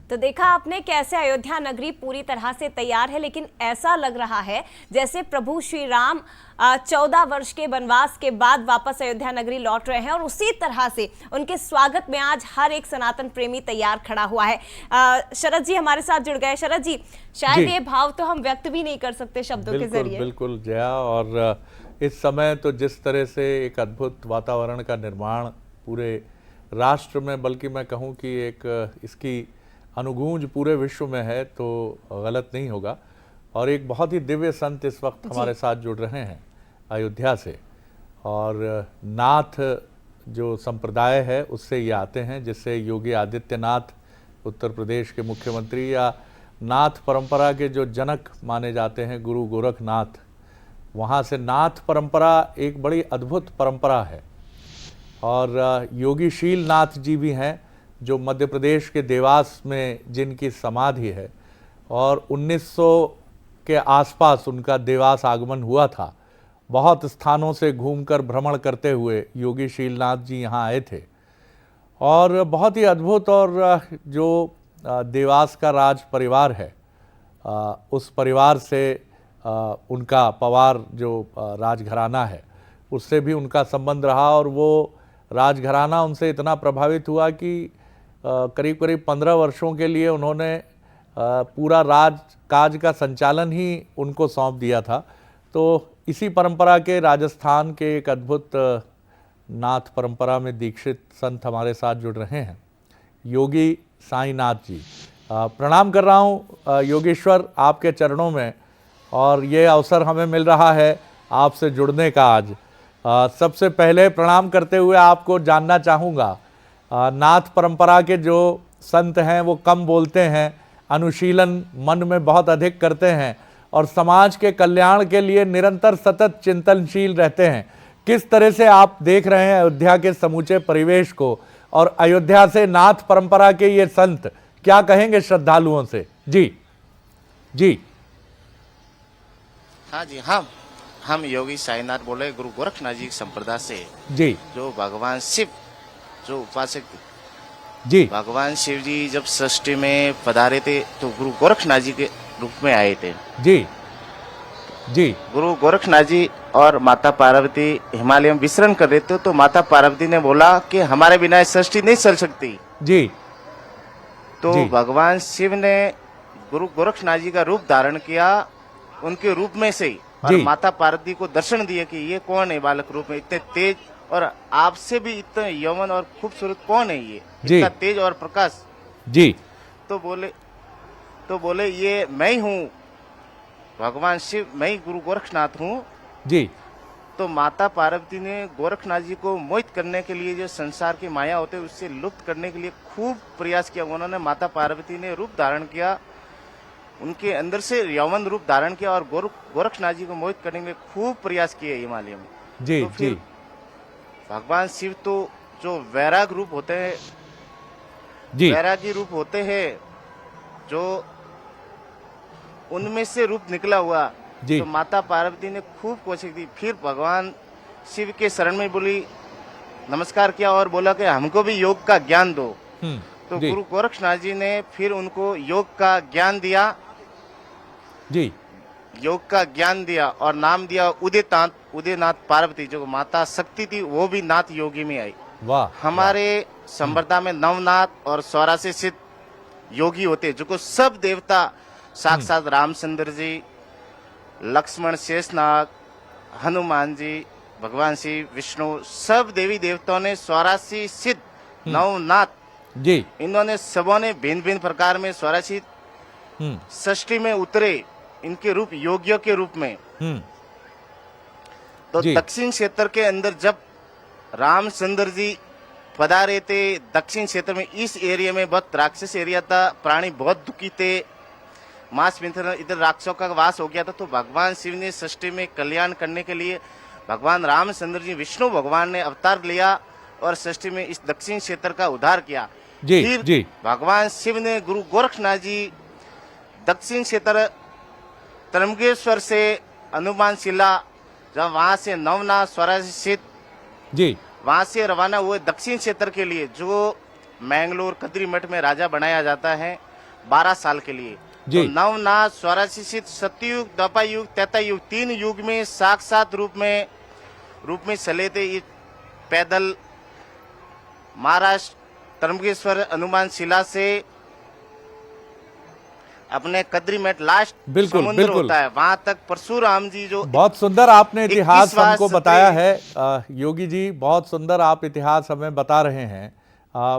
तो देखा आपने कैसे अयोध्या नगरी पूरी तरह से तैयार है, लेकिन ऐसा लग रहा है जैसे प्रभु श्री राम 14 वर्ष के वनवास के बाद वापस अयोध्या नगरी लौट रहे हैं और उसी तरह से उनके स्वागत में आज हर एक सनातन प्रेमी तैयार खड़ा हुआ है। शरद जी हमारे साथ जुड़ गए। शरद जी, शायद ये भाव तो हम व्यक्त भी नहीं कर सकते शब्दों के जरिए। बिल्कुल जया, और इस समय तो जिस तरह से एक अद्भुत वातावरण का निर्माण पूरे राष्ट्र में, बल्कि मैं कहूँ कि एक इसकी अनुगूंज पूरे विश्व में है तो गलत नहीं होगा। और एक बहुत ही दिव्य संत इस वक्त हमारे साथ जुड़ रहे हैं अयोध्या से, और नाथ जो संप्रदाय है उससे ये आते हैं, जिससे योगी आदित्यनाथ उत्तर प्रदेश के मुख्यमंत्री, या नाथ परंपरा के जो जनक माने जाते हैं गुरु गोरखनाथ, वहाँ से नाथ परंपरा एक बड़ी अद्भुत परंपरा है। और योगीशील नाथ जी भी हैं जो मध्य प्रदेश के देवास में जिनकी समाधि है, और 1900 के आसपास उनका देवास आगमन हुआ था। बहुत स्थानों से घूमकर भ्रमण करते हुए योगीशील नाथ जी यहाँ आए थे, और बहुत ही अद्भुत। और जो देवास का राज परिवार है, उस परिवार से उनका पवार जो राजघराना है उससे भी उनका संबंध रहा, और वो राजघराना उनसे इतना प्रभावित हुआ कि करीब करीब 15 वर्षों के लिए उन्होंने पूरा राजकाज का संचालन ही उनको सौंप दिया था। तो इसी परंपरा के राजस्थान के एक अद्भुत नाथ परंपरा में दीक्षित संत हमारे साथ जुड़ रहे हैं, योगी साईनाथ जी। प्रणाम कर रहा हूँ योगेश्वर आपके चरणों में, और ये अवसर हमें मिल रहा है आपसे जुड़ने का आज। सबसे पहले प्रणाम करते हुए आपको जानना चाहूँगा, नाथ परंपरा के जो संत हैं वो कम बोलते हैं, अनुशीलन मन में बहुत अधिक करते हैं, और समाज के कल्याण के लिए निरंतर सतत चिंतनशील रहते हैं। किस तरह से आप देख रहे हैं अयोध्या के समूचे परिवेश को, और अयोध्या से नाथ परंपरा के ये संत क्या कहेंगे श्रद्धालुओं से? जी जी। हाँ जी, हम योगी साईनाथ बोले गुरु गोरखनाथ जी संप्रदाय से जी। जो भगवान शिव जो उपासक जी, भगवान शिव जी जब सृष्टि में पधारे थे तो गुरु गोरखनाथ जी के रूप में आए थे। जी जी। गुरु गोरखनाथ जी और माता पार्वती हिमालय में विचरण कर रहे थे, तो माता पार्वती ने बोला कि हमारे बिना सृष्टि नहीं चल सकती। जी। तो जी। भगवान शिव ने गुरु गोरखनाथ जी का रूप धारण किया, उनके रूप में से ही, और माता पार्वती को दर्शन दिए कि ये कौन है बालक रूप में, इतने तेज और आपसे भी इतने यौवन और खूबसूरत कौन है ये, इतना तेज और प्रकाश। जी। तो बोले ये मैं ही हूँ भगवान शिव, मैं ही गुरु गोरखनाथ हूँ। जी। तो माता पार्वती ने गोरखनाथ जी को मोहित करने के लिए, जो संसार की माया होते उससे लुप्त करने के लिए खूब प्रयास किया। उन्होंने माता पार्वती ने रूप धारण किया, उनके अंदर से यौवन रूप धारण किया, और गोरखनाथ जी को मोहित करने के लिए खूब प्रयास किए हिमालय में। जी। तो फिर भगवान शिव तो जो वैराग रूप होते हैं, वैरागी रूप होते हैं, जो उनमें से रूप निकला हुआ। तो माता पार्वती ने खूब कोशिश की, फिर भगवान शिव के शरण में बोली, नमस्कार किया और बोला कि हमको भी योग का ज्ञान दो। तो गुरु गोरखनाथ जी ने फिर उनको योग का ज्ञान दिया। जी। योग का ज्ञान दिया और नाम दिया उदयनाथ पार्वती। जो माता शक्ति थी वो भी नाथ योगी में आई। वाह। हमारे संप्रदाय में नवनाथ और 84 सिद्ध योगी होते, जो सब देवता साक्षात रामचंद्र जी, लक्ष्मण, शेषनाग, हनुमान जी, भगवान शिव, विष्णु, सब देवी देवताओं ने 84 सिद्ध नवनाथ जी, इन्होंने सबों ने भिन्न भिन्न प्रकार में 84 सृष्टि में उतरे, इनके रूप योगियों के रूप में। तो दक्षिण क्षेत्र के अंदर जब रामचंद्र जी पधारे थे, दक्षिण क्षेत्र में इस एरिया में बहुत राक्षस एरिया था, प्राणी बहुत दुखी थे, मांस मिथुन इधर राक्षसों का वास हो गया था। तो भगवान शिव ने सृष्टि में कल्याण करने के लिए भगवान रामचंद्र जी विष्णु भगवान ने अवतार लिया और सृष्टि में इस दक्षिण क्षेत्र का उद्धार किया। फिर भगवान शिव ने गुरु गोरखनाथ जी दक्षिण क्षेत्र त्र्यंबकेश्वर से हनुमान शिला, जब वहां से नवनाथ स्वराशित वहां से रवाना हुए दक्षिण क्षेत्र के लिए, जो मैंगलोर कद्री मठ में राजा बनाया जाता है। 12 साल के लिए। जी। तो नवनाथ, स्वराशिषित, सत्ययुग, द्वापर युग, त्रेता युग, 3 युग में साक्षात रूप में चले थे। ये पैदल महाराष्ट्र त्र्यंबकेश्वर हनुमान शिला से अपने कद्रीमेट लास्ट बिल्कुल, समुद्र बिल्कुल। होता है, वहां तक परशुराम जी जो बहुत सुंदर आपने इतिहास 21वां हमको सदी- बताया है योगी जी, बहुत सुंदर आप इतिहास हमें बता रहे हैं।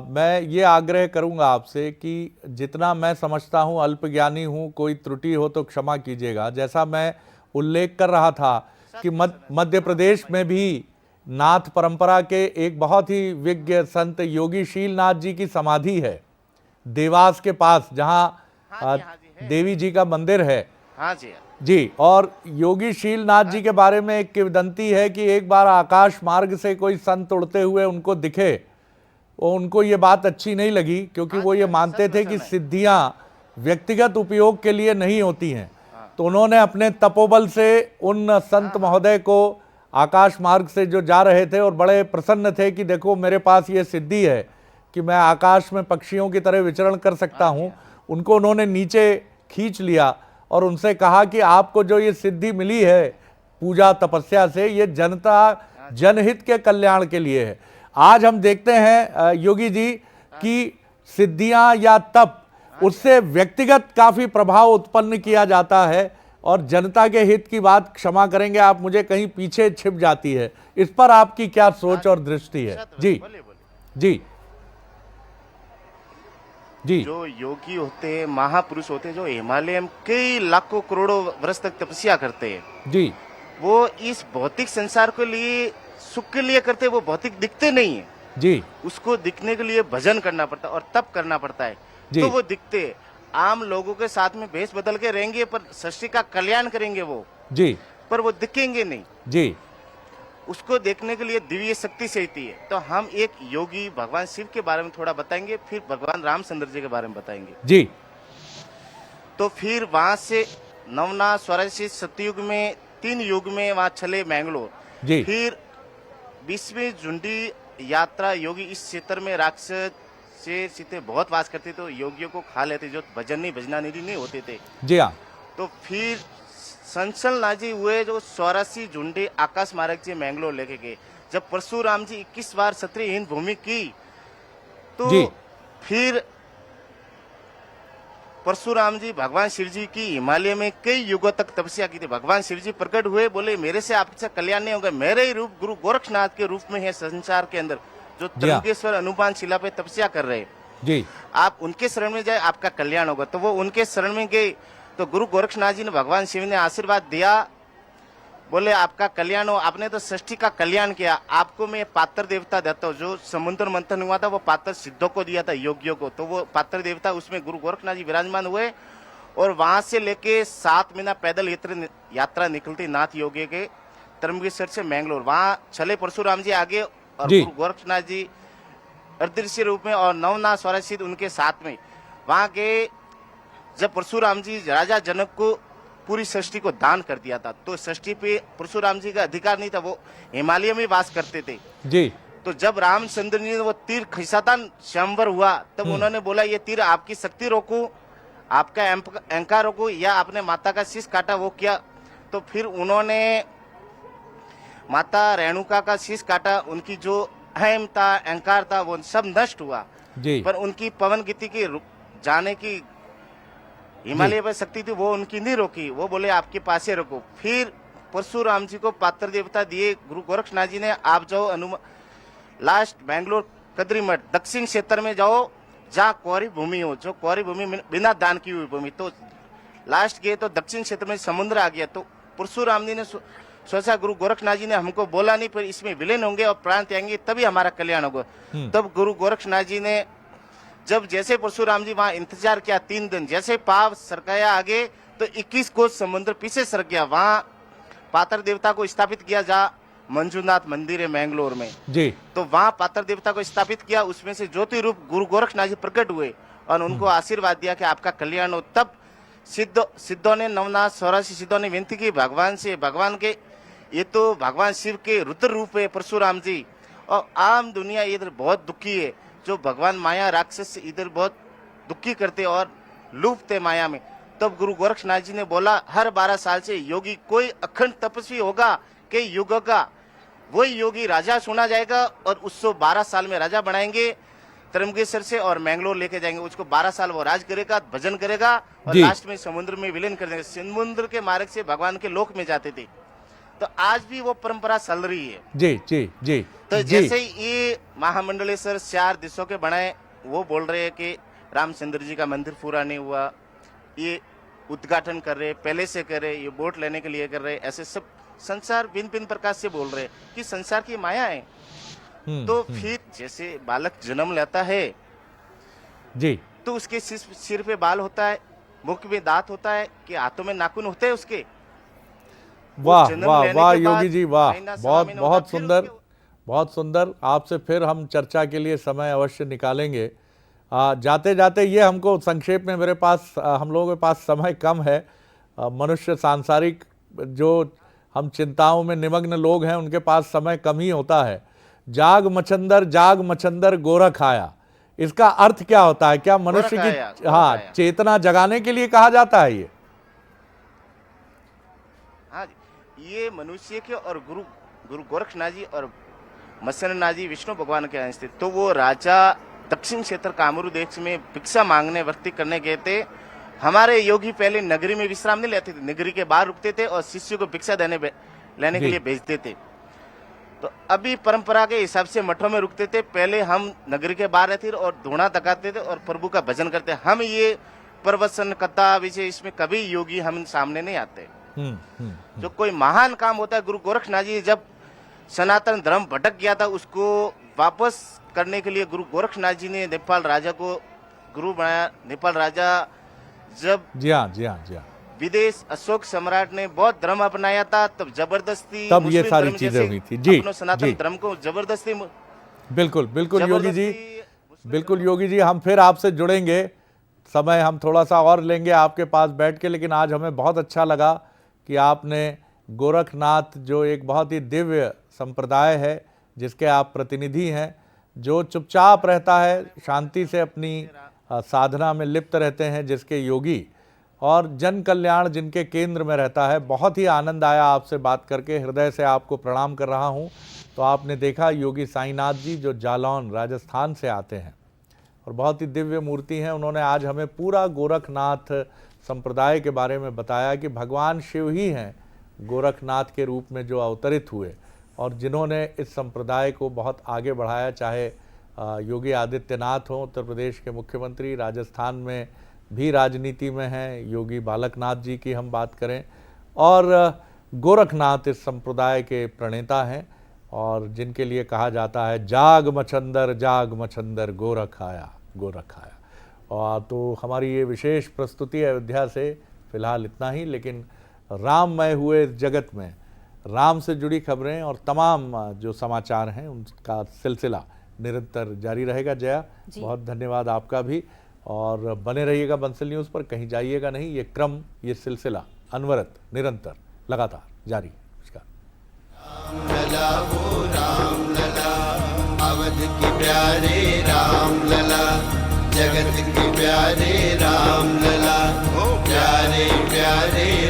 मैं ये आग्रह करूंगा आपसे कि जितना मैं समझता हूं, अल्पज्ञानी हूं, कोई त्रुटि हो तो क्षमा कीजिएगा। जैसा मैं उल्लेख कर रहा था कि मध्य प्रदेश में भी नाथ परंपरा के एक बहुत ही विज्ञ संत योगी शीलनाथ जी की समाधि है देवास के पास, जहाँ हाँ जी, है। देवी जी का मंदिर है। हाँ जी, जी, और योगी शीलनाथ जी के बारे में एक किंवदंती है कि एक बार आकाश मार्ग से कोई संत उड़ते हुए उनको दिखे, और उनको ये बात अच्छी नहीं लगी, क्योंकि वो ये मानते थे कि सिद्धियां व्यक्तिगत उपयोग के लिए नहीं होती हैं। तो उन्होंने अपने तपोबल से उन संत महोदय को आकाश मार्ग से जो जा रहे थे और बड़े प्रसन्न थे कि देखो मेरे पास ये सिद्धि है कि मैं आकाश में पक्षियों की तरह विचरण कर सकता हूँ, उनको उन्होंने नीचे खींच लिया और उनसे कहा कि आपको जो ये सिद्धि मिली है पूजा तपस्या से, ये जनता जनहित के कल्याण के लिए है। आज हम देखते हैं योगी जी कि सिद्धियां या तप, उससे व्यक्तिगत काफी प्रभाव उत्पन्न किया जाता है और जनता के हित की बात, क्षमा करेंगे आप मुझे, कहीं पीछे छिप जाती है। इस पर आपकी क्या सोच और दृष्टि है? जी जी जी। जो योगी होते हैं, महापुरुष होते हैं, जो हिमालय में कई लाखों करोड़ों वर्ष तक तपस्या करते हैं जी, वो इस भौतिक संसार के लिए, सुख के लिए करते हैं। वो भौतिक दिखते नहीं है जी, उसको दिखने के लिए भजन करना पड़ता है और तप करना पड़ता है, जी। तो वो दिखते हैं। आम लोगों के साथ में भेष बदल के रहेंगे पर सृष्टि का कल्याण करेंगे वो, जी पर वो दिखेंगे नहीं। जी, उसको देखने के लिए दिव्य शक्ति चाहिए है। तो हम एक योगी भगवान शिव के बारे में थोड़ा बताएंगे, फिर भगवान रामचंद्र जी के बारे में बताएंगे। जी। तो फिर वहां से नवनाथ, स्वराशिषित, सतयुग में 3 युग में वहां चले मैंगलोर। जी। फिर 20वीं झुंडी यात्रा, योगी इस क्षेत्र में राक्षस से सीते बहुत वास करते, तो योगियों को खा लेते, जो भजना निधि नहीं होते थे। जी हाँ। तो फिर संचलनाथ जी हुए, जो 84 झुंडी आकाश मार्ग से मैंगलोर लेके गए। जब परशुराम जी 21 बार क्षत्रियहीन भूमि की, तो जी। फिर परशुराम जी भगवान शिव जी की हिमालय में कई युगों तक तपस्या की थी। भगवान शिव जी प्रकट हुए, बोले मेरे से आपसे कल्याण नहीं होगा। मेरे ही रूप गुरु गोरक्षनाथ के रूप में है संसार के अंदर, जो त्र्यंबकेश्वर हनुमान शिला पे तपस्या कर रहे हैं। जी। आप उनके शरण में जाए, आपका कल्याण होगा। तो वो उनके शरण में गए, तो गुरु गोरक्षनाथ जी ने, भगवान शिव ने आशीर्वाद दिया, बोले आपका कल्याण हो। आपने तो सृष्टि का कल्याण किया, आपको मैं पात्र देवता देता हूँ। जो समुद्र मंथन हुआ था वो पात्र सिद्धों को दिया था, योगियों को। तो वो पात्र देवता, उसमें गुरु गोरक्षनाथ जी विराजमान हुए। और वहां से लेके 7 महीना पैदल यात्रा निकलती नाथ योगी के, त्र्यंबकेश्वर से मैंगलोर। वहां चले परशुराम जी आगे और गुरु गोरक्षनाथ जी अदृश्य रूप में, और नवनाथ, स्वराशिषित उनके साथ में। वहां के जब परशुराम जी राजा जनक को पूरी सृष्टि को दान कर दिया था, तो सृष्टि पे परशुराम जी का अधिकार नहीं था, वो हिमालय में वास करते थे। जी। तो जब रामचंद्र जी ने वो तीर खिंचाता, स्वयंवर हुआ, तब उन्होंने बोला ये तीर आपकी शक्ति रोकू, आपका अहंकार रोकू, या आपने माता का शीश काटा, वो किया। तो फिर उन्होंने माता रेणुका का शीश काटा, उनकी जो अहम था, अहंकार था, वो सब नष्ट हुआ। जी। पर उनकी पवन गति की जाने की हिमालय पर शक्ति थी, वो उनकी नहीं रोकी। वो बोले आपके पास ही रोको। फिर परशुराम जी को पात्र देवता दिए गुरु गोरक्षनाथ जी ने, आप जाओ लास्ट बैंगलोर कद्रीमठ दक्षिण क्षेत्र में जाओ, जहाँ कौरी भूमि हो, जो कौरी भूमि बिना दान की हुई भूमि। तो लास्ट गए तो दक्षिण क्षेत्र में समुद्र आ गया। तो परशुराम जी ने सोचा, गुरु गोरक्षनाथ जी ने हमको बोला नहीं, पर इसमें विलीन होंगे और प्राण त्यागेंगे तभी हमारा कल्याण होगा। तब गुरु गोरक्षनाथ जी ने, जब जैसे परशुराम जी वहां इंतजार किया 3 दिन, जैसे पाव सरकाया आगे, तो 21 कोस समुद्र पीछे सरक गया। वहां पात्र देवता को स्थापित किया, जहाँ मंजूनाथ मंदिर है मैंगलोर में। जी। तो वहां पात्र देवता को स्थापित किया, उसमें से ज्योति रूप गुरु गोरक्षनाथ जी प्रकट हुए और उनको आशीर्वाद दिया कि आपका कल्याण हो। तब सिद्धों ने, नवनाथ, स्वराशिषित सिद्धों ने विनती की भगवान से, भगवान के, ये तो भगवान शिव के रुद्र रूप है परशुराम जी, और आम दुनिया इधर बहुत दुखी है, जो भगवान माया राक्षस इधर बहुत दुखी करते और लुप्त है माया में। तब गुरु गोरक्षनाथ जी ने बोला, हर 12 साल से योगी कोई अखंड तपस्वी होगा कई युगों का, वही योगी राजा चुना जाएगा और उसको 12 साल में राजा बनाएंगे। त्र्यंबकेश्वर से और मैंगलोर लेके जाएंगे उसको, 12 साल वो राज करेगा, भजन करेगा और जी। लास्ट में समुद्र में विलीन कर देंगे। समुद्र के मार्ग से भगवान के लोक में जाते थे। तो आज भी वो परंपरा चल रही है। जी जी जी तो जी। जैसे ही ये महामंडलेश्वर 4 दिशों के बनाए, वो बोल रहे हैं कि रामचंद्र जी का मंदिर पूरा नहीं हुआ, ये उद्घाटन कर रहे, पहले से कर रहे, ये वोट लेने के लिए कर रहे, ऐसे सब संसार भिन्न भिन्न प्रकार से बोल रहे कि संसार की माया है। तो फिर जैसे बालक जन्म लेता है जी तो उसके सिर पे बाल होता है, मुख में दांत होता है, कि हाथों में नाखून होते हैं उसके। वाह जन्म वाह लेने वाह के योगी बाद जी वाह, महीना, सवा बहुत महीना बहुत होता, फिर सुंदर, उसके- बहुत सुंदर। आपसे फिर हम चर्चा के लिए समय अवश्य निकालेंगे। जाते जाते ये हमको संक्षेप में, मेरे पास हम लोगों के पास समय कम है। मनुष्य सांसारिक जो हम चिंताओं में निमग्न लोग हैं उनके पास समय कम ही होता है। जाग मचंदर गोरख आया, इसका अर्थ क्या होता है? क्या मनुष्य गोरख आया, की गोरख हाँ आया। चेतना जगाने के लिए कहा जाता है ये? हाँ जी, ये मनुष्य के और गुरु गोरक्षनाथ जी और मत्स्यनाथ जी विष्णु भगवान के अंश थे। तो वो राजा दक्षिण क्षेत्र कामरू देश में भिक्षा मांगने भर्ती करने गए थे। हमारे योगी पहले नगरी में विश्राम नहीं लेते थे, नगरी के बाहर रुकते थे और शिष्यों को भिक्षा लेने के जी। लिए भेजते थे। तो अभी परंपरा के हिसाब से मठों में रुकते थे। पहले हम नगरी के बाहर रहते थे और धूना तकाते थे और प्रभु का भजन करते। हम ये प्रवचन कथा विषय इसमें कभी योगी हम सामने नहीं आते। जो कोई महान काम होता है, गुरु गोरक्षनाथ जी जब सनातन धर्म भटक गया था उसको वापस करने के लिए गुरु गोरक्षनाथ जी ने नेपाल राजा को गुरु बनाया। नेपाल राजा जब जी हाँ जी हाँ जी हाँ, विदेश अशोक सम्राट ने बौद्ध धर्म अपनाया था, तब जबरदस्ती तब ये मुस्लिम सारी धर्म चीजें जैसे हुई थी। जी अपने सनातन जी, धर्म को जबरदस्ती बिल्कुल बिल्कुल योगी जी, मुस्लिम बिल्कुल योगी जी, हम फिर आपसे जुड़ेंगे। समय हम थोड़ा सा और लेंगे आपके पास बैठ के, लेकिन आज हमें बहुत अच्छा लगा कि आपने गोरखनाथ, जो एक बहुत ही दिव्य संप्रदाय है जिसके आप प्रतिनिधि हैं, जो चुपचाप रहता है, शांति से अपनी साधना में लिप्त रहते हैं, जिसके योगी और जन कल्याण जिनके केंद्र में रहता है। बहुत ही आनंद आया आपसे बात करके, हृदय से आपको प्रणाम कर रहा हूं। तो आपने देखा योगी साईनाथ जी जो जालौन राजस्थान से आते हैं और बहुत ही दिव्य मूर्ति हैं। उन्होंने आज हमें पूरा गोरखनाथ संप्रदाय के बारे में बताया कि भगवान शिव ही हैं गोरखनाथ के रूप में जो अवतरित हुए और जिन्होंने इस संप्रदाय को बहुत आगे बढ़ाया। चाहे योगी आदित्यनाथ हों, उत्तर प्रदेश के मुख्यमंत्री, राजस्थान में भी राजनीति में हैं, योगी बालकनाथ जी की हम बात करें, और गोरखनाथ इस संप्रदाय के प्रणेता हैं और जिनके लिए कहा जाता है जाग मचंदर गोरख आया, गोरख आया। और तो हमारी ये विशेष प्रस्तुति अयोध्या से फिलहाल इतना ही, लेकिन राममय हुए जगत में राम से जुड़ी खबरें और तमाम जो समाचार हैं उनका सिलसिला निरंतर जारी रहेगा। जया, बहुत धन्यवाद आपका भी, और बने रहिएगा बंसल न्यूज़ पर, कहीं जाइएगा नहीं। ये क्रम, ये सिलसिला अनवरत, निरंतर, लगातार जारी। नमस्कार। लला वो राम लला, अवध की प्यारे राम लला, जगत के प्यारे राम लला, प्यारे प्यारे